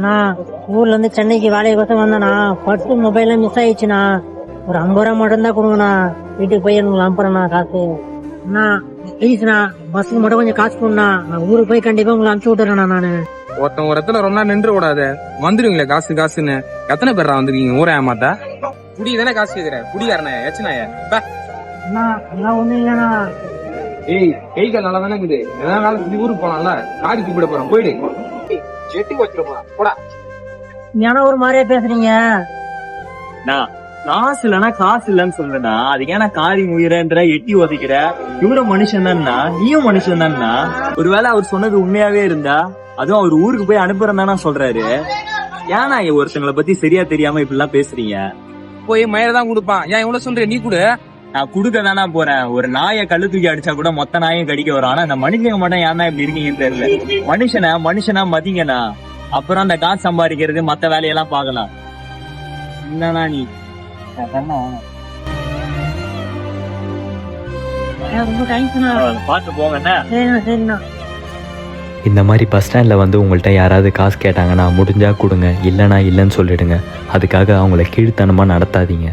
அண்ணா ஊர்ல இருந்து சென்னைக்கு வேலையை கோசம் வந்தேண்ணா. பர்ஸு மொபைல் மிஸ் ஆயிடுச்சுண்ணா. ஒரு 50 ரூபா மட்டும் தான் கொடுங்கண்ணா. வீட்டுக்கு போய் எனக்கு அனுப்புறேண்ணா காசு. அண்ணா ப்ளீஸ்ண்ணா, பஸ்ஸுக்கு மட்டும் கொஞ்சம் காசு கொடுண்ணா. நான் ஊருக்கு போய் கண்டிப்பா உங்களுக்கு அனுப்பிச்சு விட்டுறேண்ணா. நானு ஒருத்தன் ஒரு இடத்துல ரொம்ப நேரம் நின்று விடாத, வந்துருவீங்களே காசு காசுன்னு. எத்தனை பேரா வந்துருக்கீங்க ஊரே ஏமாத்தா? குடி தானே காசு கேக்குற, குடிக்காரனே ஏச்சுனாய. அண்ணா அதெல்லாம் ஒண்ணும் இல்லைண்ணா. ஏய் கை கால் நல்லா தானே இருக்குது, எதனா வேலை செஞ்சு ஊருக்கு போலாம்ல. காடி கூப்பிட போறோம், போயிடு. செட்டி வச்சிருப்பா போடா. ஏன்னா ஒரு மாதிரியா பேசுறீங்க? காசு இல்லன்னா காசு இல்லன்னு சொல்றேன்னா அதுக்கு ஏன்னா காரி முயிறன்ற எட்டி ஒதைக்கிற. இவரும் மனுஷன் தானா, நீயும் மனுஷன் தானா? ஒருவேளை அவர் சொன்னது உண்மையாவே இருந்தா, அதுவும் அவர் ஊருக்கு போய் அனுப்புறேன் சொல்றாரு. ஏன்னா ஒருத்தங்களை பத்தி சரியா தெரியாம இப்படி எல்லாம் பேசுறீங்க? போய் மயிரை தான் கொடுப்பான். ஏன் இவ்வளவு சொல்ற, நீ கூட. நான் குடுக்க தானே போறேன். ஒரு நாயை கல்லு தூக்கி அடிச்சா கூட மொத்த நாயும் கடிக்க வரும். ஆனா இந்த மனுஷங்க மட்டும் ஏன்னா இப்படி இருக்கீங்கன்னு தெரியல. மனுஷனா மதிங்கண்ணா. அப்புறம் அந்த காசு சம்பாதிக்கிறது மத்த வேலையெல்லாம் பாக்கலாம். என்னன்னா நீ ரொம்ப தேங்க்ஸ்ண்ணா. பாத்து போங்கண்ணா. சரிண்ணா சரிண்ணா. இந்த மாதிரி பஸ் ஸ்டாண்டில் வந்து உங்கள்கிட்ட யாராவது காசு கேட்டாங்கன்னா முடிஞ்சால் கொடுங்க, இல்லைனா இல்லைன்னு சொல்லிடுங்க. அதுக்காக அவங்கள கீழ்த்தனமாக நடத்தாதீங்க.